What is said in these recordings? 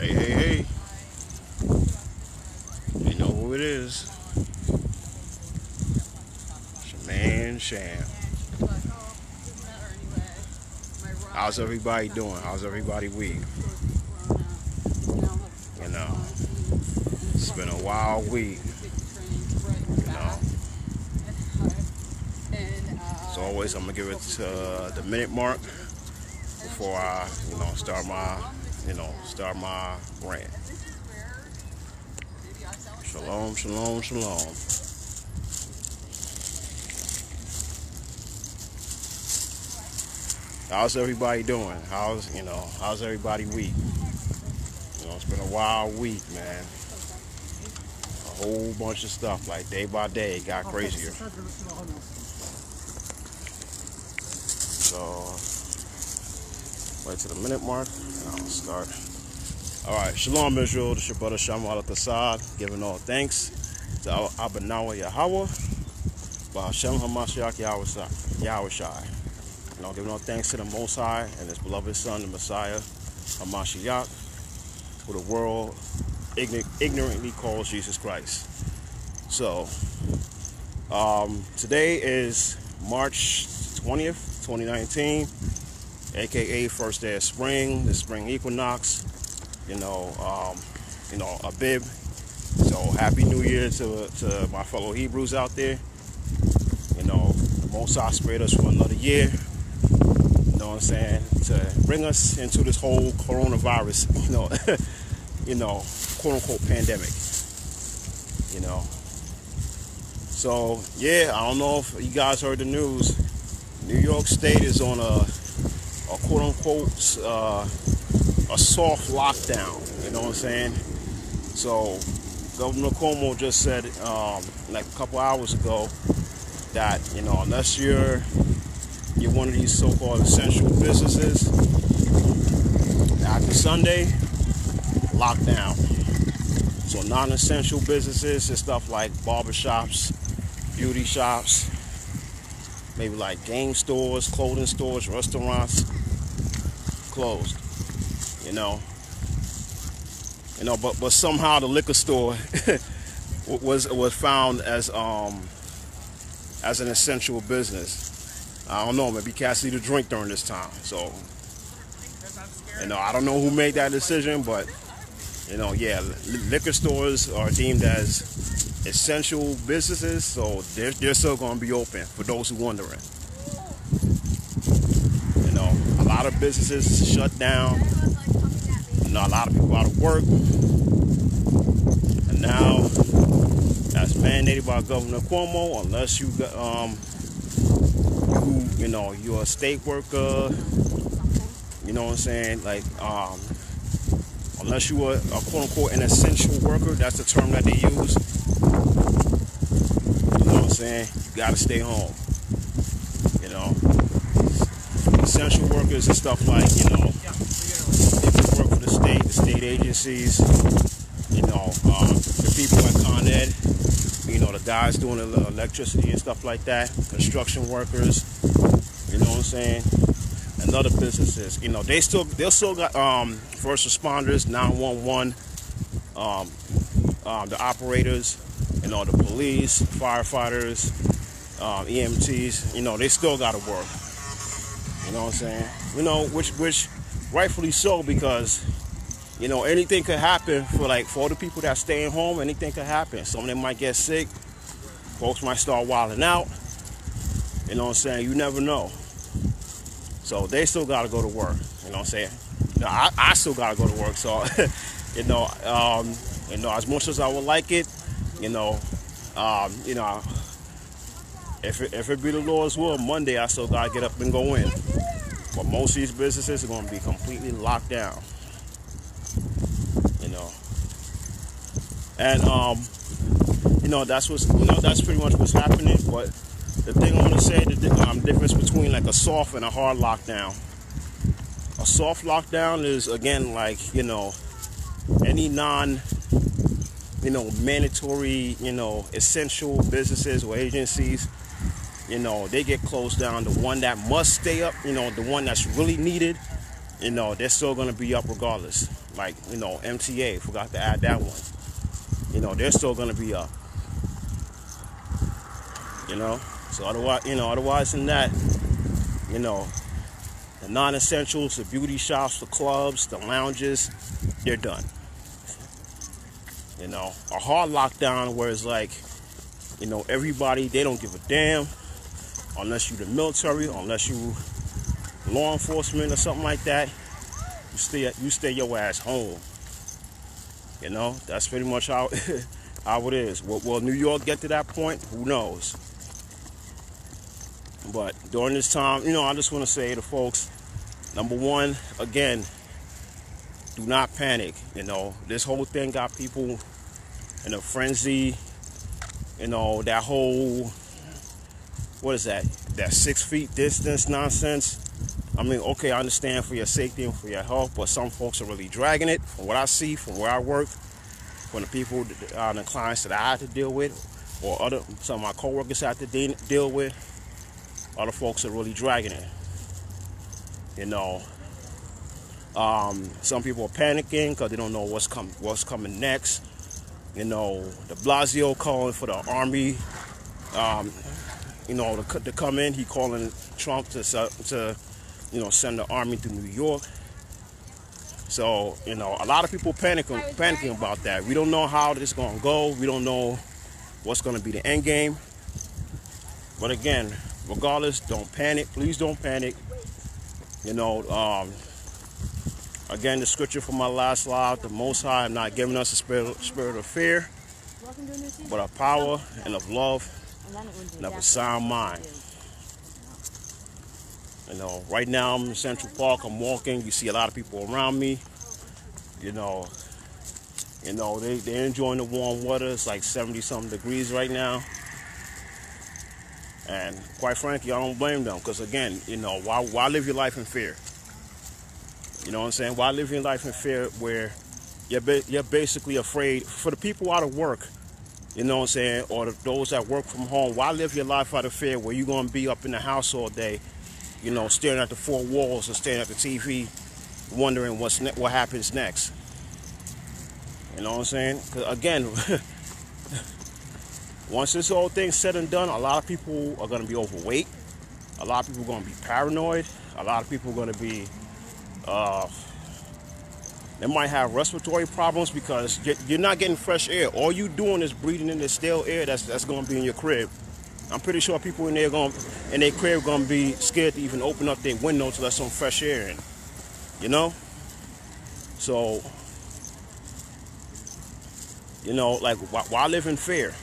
Hey, hey, hey. You know who it is. It's your man Sham. How's everybody doing? How's everybody week? You know, it's been a wild week. You know, as always, I'm gonna give it to the minute mark before I, start my rant. Shalom, shalom, shalom. How's everybody doing? How's everybody week? It's been a wild week, man. A whole bunch of stuff, like day by day, it got crazier. So, wait to the minute mark, and I'll start. All right, Shalom Israel, this is your brother Shamal Al-Qassad, giving all thanks to Abanawa Yahweh, by Hashem HaMashiach Yahweh Shai. Giving all thanks to the Most High and His beloved Son, the Messiah, HaMashiach, who the world ignorantly calls Jesus Christ. So, today is March 20th, 2019, aka first day of spring, the spring equinox. A bib. So happy New Year to my fellow Hebrews out there. The Most High spared us for another year. You know what I'm saying? To bring us into this whole coronavirus, quote unquote pandemic. So yeah, I don't know if you guys heard the news. New York State is on a quote unquote a soft lockdown. You know what I'm saying? So Governor Cuomo just said like a couple hours ago that unless you're one of these so-called essential businesses, after Sunday, lockdown. So non-essential businesses and stuff like barbershops, beauty shops, maybe like game stores, clothing stores, restaurants, closed. But somehow the liquor store was found as an essential business. I don't know, maybe cats need a drink during this time. So, I don't know who made that decision, but liquor stores are deemed as essential businesses, so they're still going to be open for those who are wondering. A lot of businesses shut down. A lot of people out of work. And now, as mandated by Governor Cuomo, unless you're a state worker, you know what I'm saying? Like, unless you are a quote unquote an essential worker, that's the term that they use. You know what I'm saying? You gotta stay home. Essential workers and stuff like, if you work for the state agencies, the people at Con Ed, the guys doing the electricity and stuff like that, construction workers, you know what I'm saying, and other businesses, they'll still got first responders, 911, the operators, the police, firefighters, EMTs, they still got to work. You know what I'm saying? Which rightfully so, because anything could happen for all the people that staying home. Anything could happen. Some of them might get sick. Folks might start wilding out. You know what I'm saying? You never know. So they still got to go to work. You know what I'm saying? I still got to go to work. So as much as I would like it, if it be the Lord's will, Monday I still got to get up and go in. But most of these businesses are going to be completely locked down. And that's pretty much what's happening. But the thing I want to say, the difference between like a soft and a hard lockdown. A soft lockdown is, again, like any mandatory essential businesses or agencies, they get closed down. The one that must stay up, the one that's really needed, you know, they're still going to be up regardless. Like, you know, MTA, forgot to add that one. You know, they're still going to be up. You know, so otherwise than that, you know, the non-essentials, the beauty shops, the clubs, the lounges, they're done. You know, a hard lockdown where it's like, you know, everybody, they don't give a damn unless you the military, unless you law enforcement or something like that. You stay your ass home. You know, that's pretty much how it is. Will New York get to that point? Who knows? But during this time, you know, I just want to say to folks, number one, again, do not panic. You know, this whole thing got people in a frenzy. You know, that whole, what is that? That 6 feet distance nonsense. I mean, okay, I understand for your safety and for your health, but some folks are really dragging it. From what I see, from where I work, from the people, the clients that I had to deal with, or some of my coworkers had to deal with, other folks are really dragging it. You know, some people are panicking because they don't know what's coming next. You know, de Blasio calling for the army, you know, to come in. He calling Trump to you know, send the army to New York. So, you know, a lot of people panicking about that. We don't know how this is going to go. We don't know what's going to be the end game. But again, regardless, don't panic. Please don't panic. You know, again, the scripture from my last live, the Most High have not given us a spirit of fear, but of power and of love and of a sound mind. You know, right now I'm in Central Park. I'm walking. You see a lot of people around me. You know, they're enjoying the warm weather. It's like 70-something degrees right now. And quite frankly, I don't blame them because, again, you know, why live your life in fear? You know what I'm saying? Why live your life in fear where you're basically afraid? For the people out of work, you know what I'm saying, or those that work from home, why live your life out of fear where you're going to be up in the house all day, you know, staring at the four walls or staring at the TV, wondering what happens next? You know what I'm saying? 'Cause again, once this whole thing's said and done, a lot of people are going to be overweight. A lot of people are going to be paranoid. A lot of people are going to be, they might have respiratory problems because you're not getting fresh air. All you doing is breathing in the stale air that's going to be in your crib. I'm pretty sure people in their crib going to be scared to even open up their window to let some fresh air in. You know? So, you know, like, why live in fear?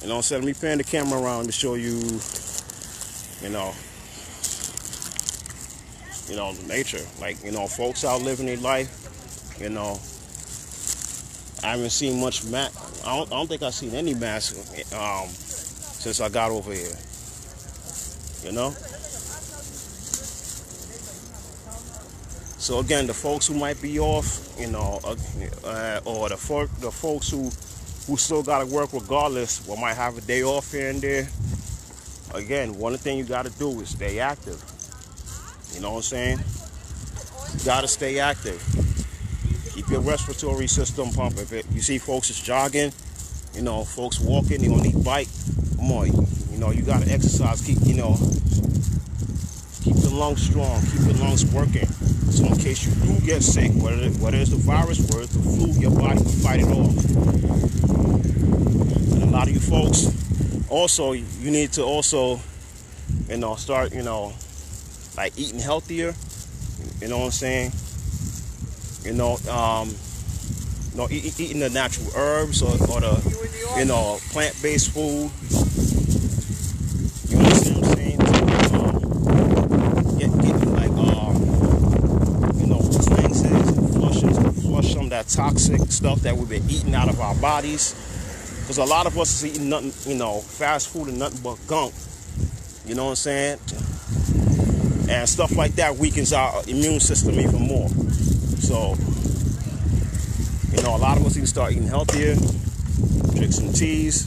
You know what I'm saying? Let me pan the camera around to show you, nature. Like, you know, folks out living their life, you know. I haven't seen much I don't think I've seen any masks since I got over here. You know? So again, the folks who might be off, you know, or the folks who still got to work regardless, or might have a day off here and there. Again, one thing you got to do is stay active. You know what I'm saying? You got to stay active. Keep your respiratory system pumping. If you see folks is jogging, you know, folks walking, they don't need bike. Come on, you know, you got to exercise. Keep the lungs strong. Keep the lungs working. So in case you do get sick, whether it's the virus, whether it's the flu, your body can fight it off. And a lot of you folks, also, you need to also, you know, start, you know, like eating healthier. You know what I'm saying? You know, eating the natural herbs or the, you know, plant-based food. You understand what I'm saying? Get like, you know, cleanses and flush some of that toxic stuff that we've been eating out of our bodies. Because a lot of us is eating nothing, you know, fast food and nothing but gunk. You know what I'm saying? And stuff like that weakens our immune system even more. So, you know, a lot of us need to start eating healthier, drink some teas.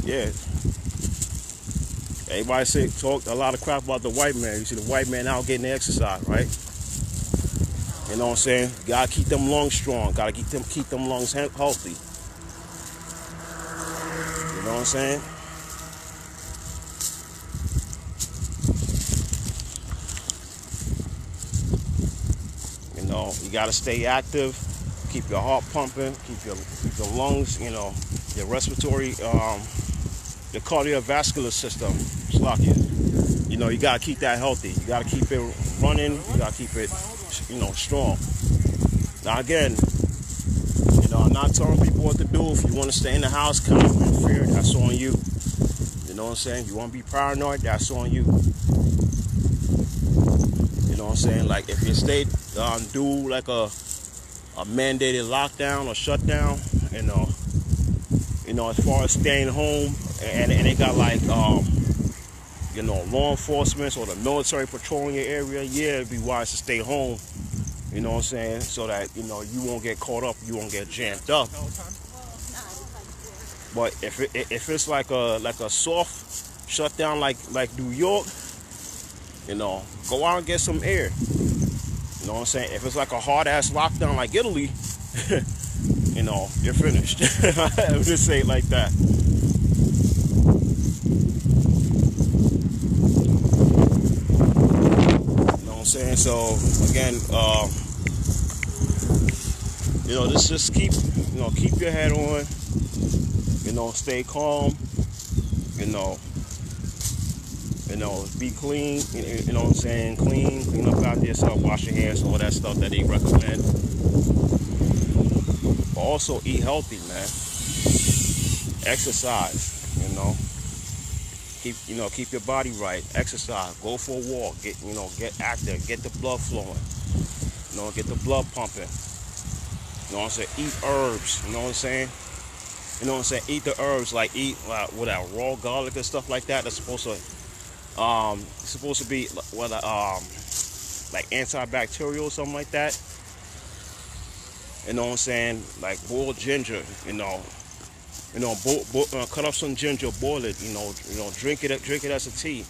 Yeah. Everybody talk a lot of crap about the white man. You see the white man out getting the exercise, right? You know what I'm saying? You gotta keep them lungs strong. Gotta keep them lungs healthy. You know what I'm saying? You know, you gotta stay active. Keep your heart pumping. Keep your lungs. You know, your respiratory, the cardiovascular system. You know, you gotta keep that healthy. You gotta keep it running. You gotta keep it, you know, strong. Now again, you know, I'm not telling people what to do. If you want to stay in the house, kind of in fear, that's on you. You know what I'm saying? You want to be paranoid, that's on you. You know what I'm saying? Like if your state do like a mandated lockdown or shutdown, you know, as far as staying home, and they got like you know, law enforcement or the military patrolling your area, yeah, it'd be wise to stay home. You know what I'm saying? So that, you know, you won't get caught up, you won't get jammed up. But if it's like a soft shutdown like New York, you know, go out and get some air. You know what I'm saying? If it's like a hard ass lockdown like Italy, you know, you're finished. I'm just saying it like that. Saying so again, you know, just keep your head on, you know, stay calm, you know, be clean, you know what I'm saying, clean up after yourself, wash your hands, all that stuff that they recommend. But also eat healthy, man. Exercise, you know. Keep your body right. Exercise. Go for a walk. Get active. Get the blood flowing. You know, get the blood pumping. You know what I'm saying? Eat herbs. You know what I'm saying? You know what I'm saying? Eat the herbs. Like eat with that raw garlic and stuff like that. That's supposed to be like antibacterial or something like that. You know what I'm saying? Like boiled ginger. Cut up some ginger, boil it, drink it as a tea.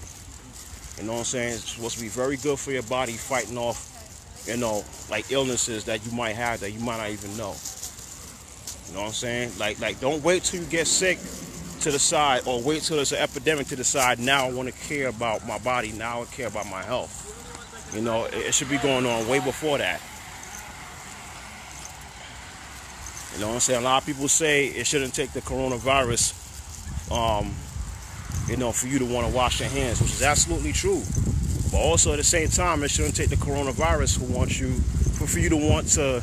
You know what I'm saying? It's supposed to be very good for your body, fighting off, like illnesses that you might have that you might not even know. You know what I'm saying? Like don't wait till you get sick to the side, or wait till there's an epidemic to the side. Now I want to care about my body. Now I care about my health. You know, it should be going on way before that. You know what I'm saying? A lot of people say it shouldn't take the coronavirus, for you to want to wash your hands, which is absolutely true. But also at the same time, it shouldn't take the coronavirus for you to want to,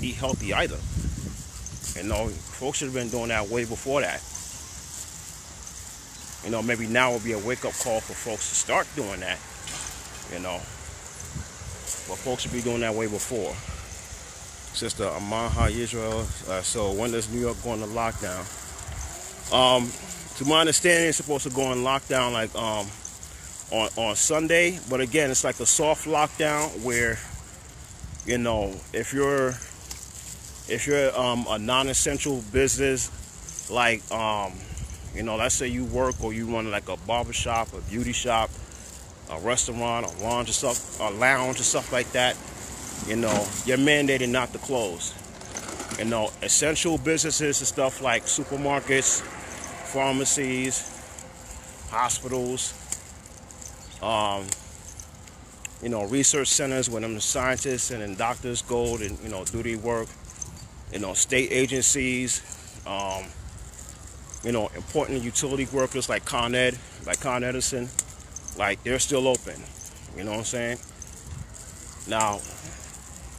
eat healthy either. Folks should have been doing that way before that. Maybe now will be a wake-up call for folks to start doing that. But folks should be doing that way before. Sister Amaha Israel. So when does New York go into lockdown? To my understanding, it's supposed to go in lockdown like on Sunday. But again, it's like a soft lockdown where, if you're a non-essential business, like let's say you work or you run like a barber shop, a beauty shop, a restaurant, a lounge or stuff like that. You're mandated not to close. Essential businesses and stuff like supermarkets, pharmacies, hospitals, research centers where them scientists and then doctors go and, do their work. State agencies, important utility workers like Con Edison, like they're still open. You know what I'm saying?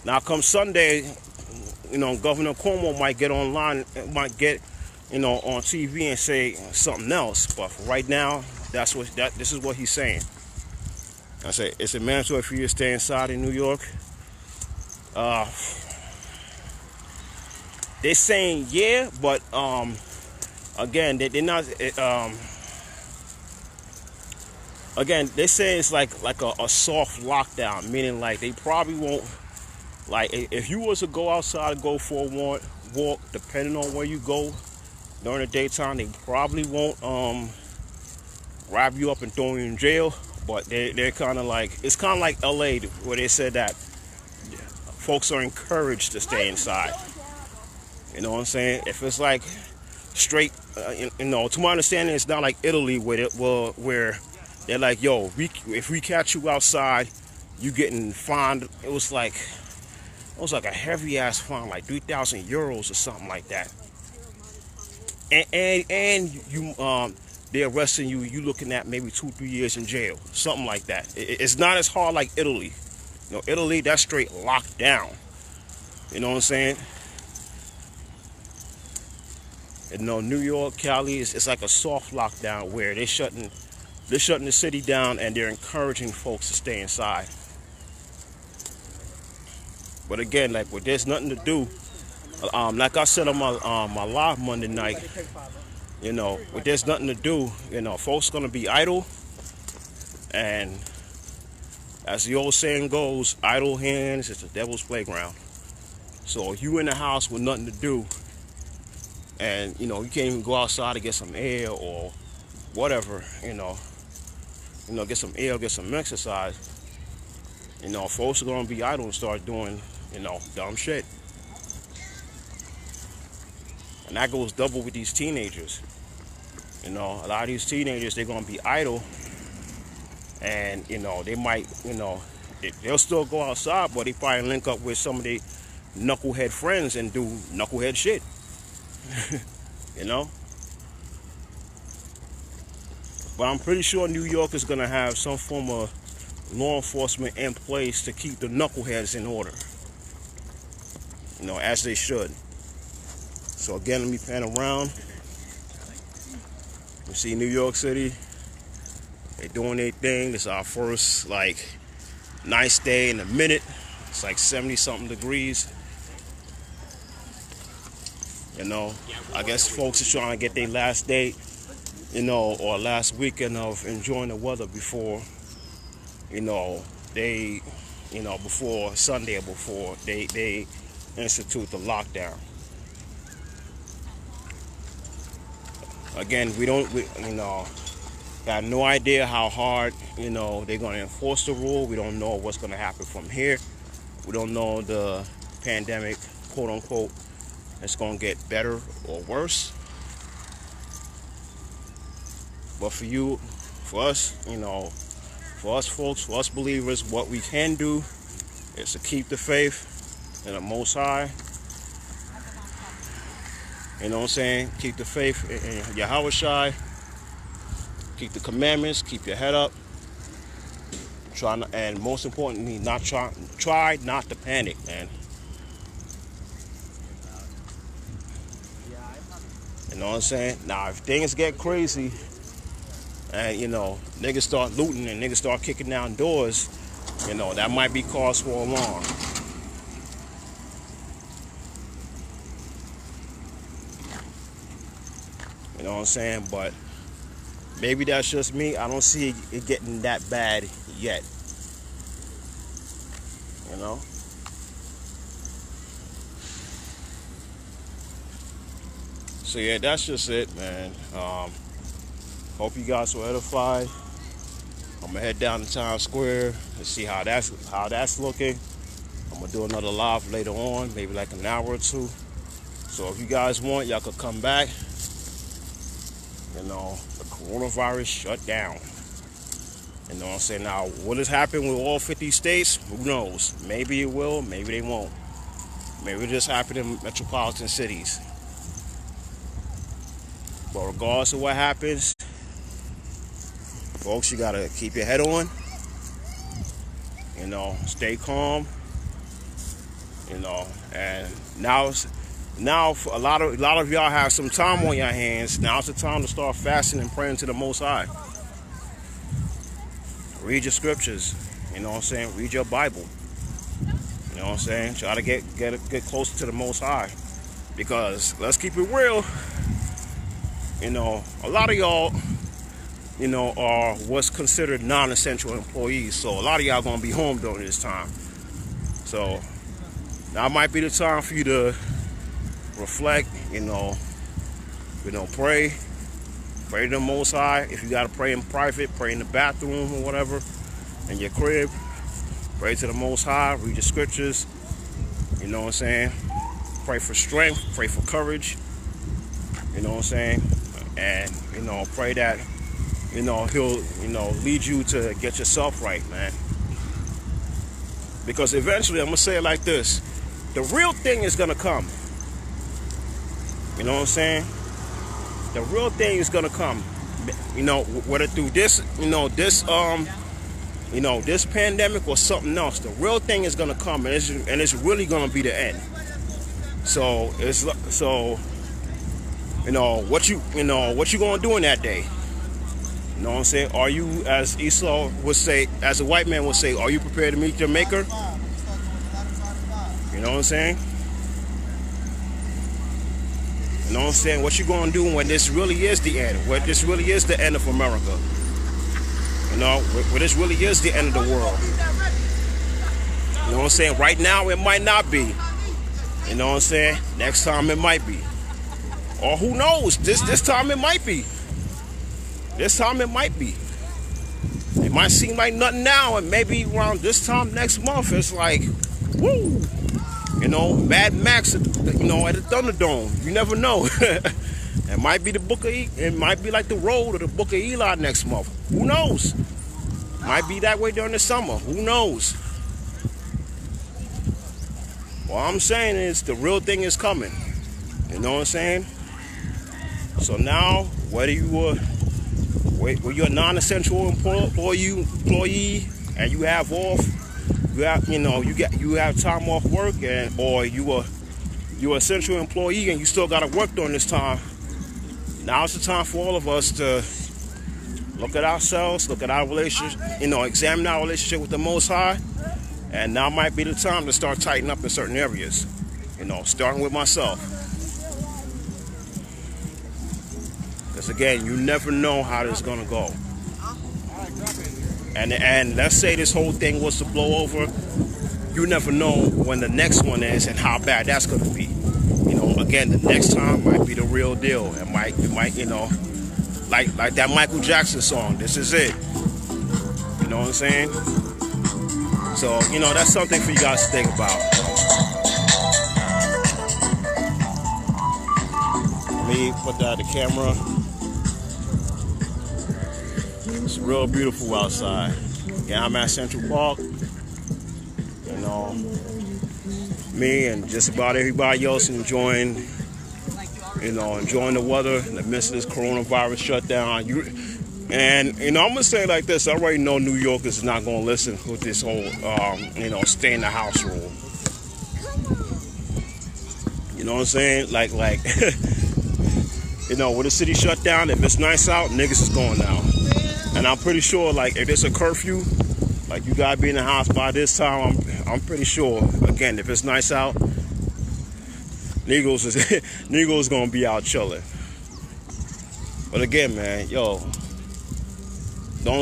Now come Sunday, Governor Cuomo might get online, might get, on TV and say something else. But for right now, this is what he's saying. I say it's a mandatory for you to stay inside in New York. They're saying yeah, but again, they're not. Again, they say it's like a soft lockdown, meaning like they probably won't. Like, if you was to go outside and go for a walk, depending on where you go during the daytime, they probably won't wrap you up and throw you in jail, but they're kind of like, it's kind of like LA, where they said that folks are encouraged to stay inside. You know what I'm saying? If it's like straight, to my understanding, it's not like Italy where they're like, yo, if we catch you outside, you getting fined. It was like a heavy ass fine, like 3,000 euros or something like that. And you they're arresting you. You looking at maybe 2-3 years in jail, something like that. It's not as hard like Italy. Italy, that's straight locked down. You know what I'm saying? And New York, Cali, it's like a soft lockdown where they're shutting the city down and they're encouraging folks to stay inside. But again, like, where there's nothing to do, like I said on my live Monday night, where there's nothing to do, folks gonna be idle, and as the old saying goes, idle hands is the devil's playground. So if you in the house with nothing to do, and you can't even go outside to get some air or whatever, get some air, get some exercise, folks are gonna be idle and start doing, dumb shit. And that goes double with these teenagers. A lot of these teenagers, they're gonna be idle, and they might, they'll still go outside, but they probably link up with some of their knucklehead friends and do knucklehead shit. But I'm pretty sure New York is gonna have some form of law enforcement in place to keep the knuckleheads in order, as they should. So again, let me pan around. You see New York City, they doing their thing. This is our first nice day in a minute. It's like 70-something degrees. I guess folks are trying to get their last day, or last weekend of enjoying the weather before, before Sunday or before they institute the lockdown. Again, we got no idea how hard, they're going to enforce the rule. We don't know what's going to happen from here. We don't know the pandemic, quote unquote, it's going to get better or worse. But for us folks, for us believers, what we can do is to keep the faith in the Most High. You know what I'm saying? Keep the faith in Yahweh Shai. Keep the commandments. Keep your head up. And most importantly, try not to panic, man. You know what I'm saying? Now, if things get crazy and, niggas start looting and niggas start kicking down doors, that might be cause for alarm. You know what I'm saying? But maybe that's just me. I don't see it getting that bad yet. So yeah, that's just it, man. Hope you guys were edified. I'm gonna head down to Times Square and see how that's looking. I'm gonna do another live later on, maybe like an hour or two. So if you guys want, y'all could come back. The coronavirus shutdown. You know what I'm saying? Now, what has happened with all 50 states? Who knows? Maybe it will, maybe they won't. Maybe it just happened in metropolitan cities. But regardless of what happens, folks, you gotta keep your head on. Stay calm. And now a lot of y'all have some time on your hands. Now's the time to start fasting and praying to the Most High. Read your scriptures. You know what I'm saying? Read your Bible. You know what I'm saying? Try to get closer to the Most High. Because let's keep it real. A lot of y'all, are what's considered non-essential employees. So a lot of y'all gonna be home during this time. So now might be the time for you to reflect, pray, Pray to the Most High. If you got to pray in private, pray in the bathroom or whatever, in your crib. Pray to the Most High. Read the scriptures. You know what I'm saying? Pray for strength. Pray for courage. You know what I'm saying? And, you know, pray that, you know, he'll, you know, lead you to get yourself right, man. Because eventually, I'm going to say it like this. The real thing is going to come. You know what I'm saying? The real thing is going to come. You know, whether through this, this pandemic or something else, the real thing is going to come, and it's really going to be the end. So, you know, what you going to do in that day? You know what I'm saying? Are you, as Esau would say, as a white man would say, are you prepared to meet your maker? You know what I'm saying? You know what I'm saying? What you going to do when this really is the end? When this really is the end of America? You know, when this really is the end of the world? You know what I'm saying? Right now, it might not be. You know what I'm saying? Next time, it might be. Or who knows? This time, it might be. This time, it might be. It might seem like nothing now, and maybe around this time next month, it's like, woo! You know, Mad Max, you know, at the Thunderdome. You never know. It might be it might be like the road or the Book of Eli next month. Who knows? Might be that way during the summer. Who knows? What I'm saying is the real thing is coming. You know what I'm saying? So now, whether you're a non-essential employee and you have off, you have time off work, or you're an essential employee and you still got to work during this time. Now's the time for all of us to look at ourselves, look at our relationship, examine our relationship with the Most High, and now might be the time to start tightening up in certain areas. Starting with myself, because again, you never know how this is gonna go. And let's say this whole thing was to blow over, you never know when the next one is and how bad that's going to be. Again, the next time might be the real deal. It might, like that Michael Jackson song, This Is It. You know what I'm saying? So, that's something for you guys to think about. Let me put that on the camera. It's real beautiful outside. Yeah, I'm at Central Park. Me and just about everybody else enjoying the weather in the midst of this coronavirus shutdown. I'm gonna say it like this: I already know New Yorkers is not gonna listen with this whole, stay in the house rule. You know what I'm saying? Like, with the city shut down, if it's nice out, niggas is going out. And I'm pretty sure, if there's a curfew, you gotta be in the house by this time, I'm pretty sure, again, if it's nice out, Negroes gonna be out chilling. But again, man, don't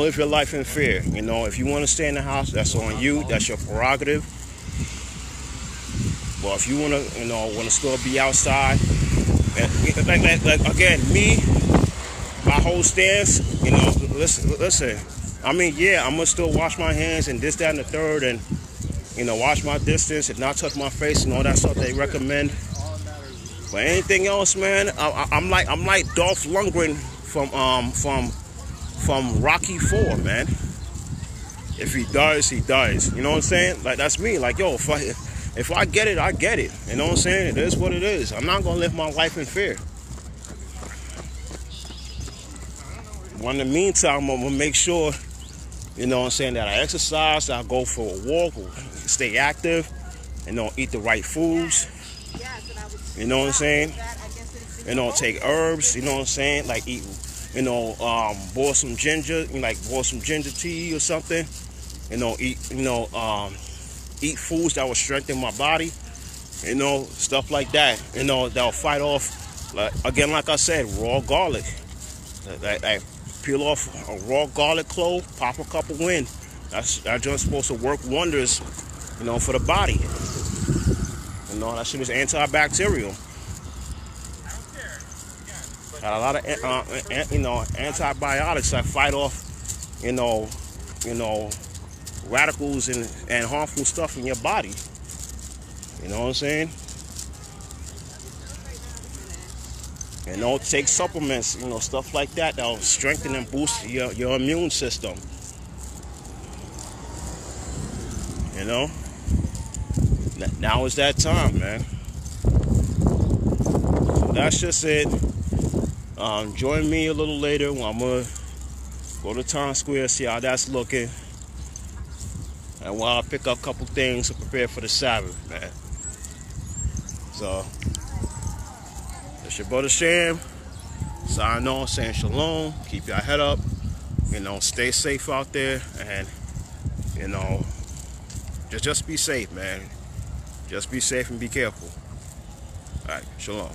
live your life in fear. If you want to stay in the house, that's on you. That's your prerogative. But if you want to still be outside, again, me, my whole stance, listen. I mean, yeah, I'm gonna still wash my hands and this, that, and the third, and wash my distance and not touch my face and all that stuff they recommend. But anything else, man, I'm like Dolph Lundgren from Rocky IV, man. If he does, he does. You know what I'm saying? That's me. If I get it, I get it. You know what I'm saying? It is what it is. I'm not gonna live my life in fear. But in the meantime, I'm gonna make sure, that I exercise, I go for a walk, stay active, eat the right foods. You know what I'm saying? Take herbs, you know what I'm saying? Eat, boil some ginger, boil some ginger tea or something. Eat foods that will strengthen my body, stuff like that. That'll fight off, like I said, raw garlic. Peel off a raw garlic clove, pop a cup of wind. That just supposed to work wonders, for the body. That shit is antibacterial. Got a lot of antibiotics that fight off you know radicals and harmful stuff in your body. You know what I'm saying? And don't take supplements, stuff like that that'll strengthen and boost your immune system. Now is that time, man. So that's just it. Join me a little later when I'm gonna go to Times Square, see how that's looking, and while I pick up a couple things to prepare for the Sabbath, man. So it's your brother Sham signing on, saying shalom. Keep your head up, stay safe out there, and just be safe, man. Just be safe and be careful. All right, shalom.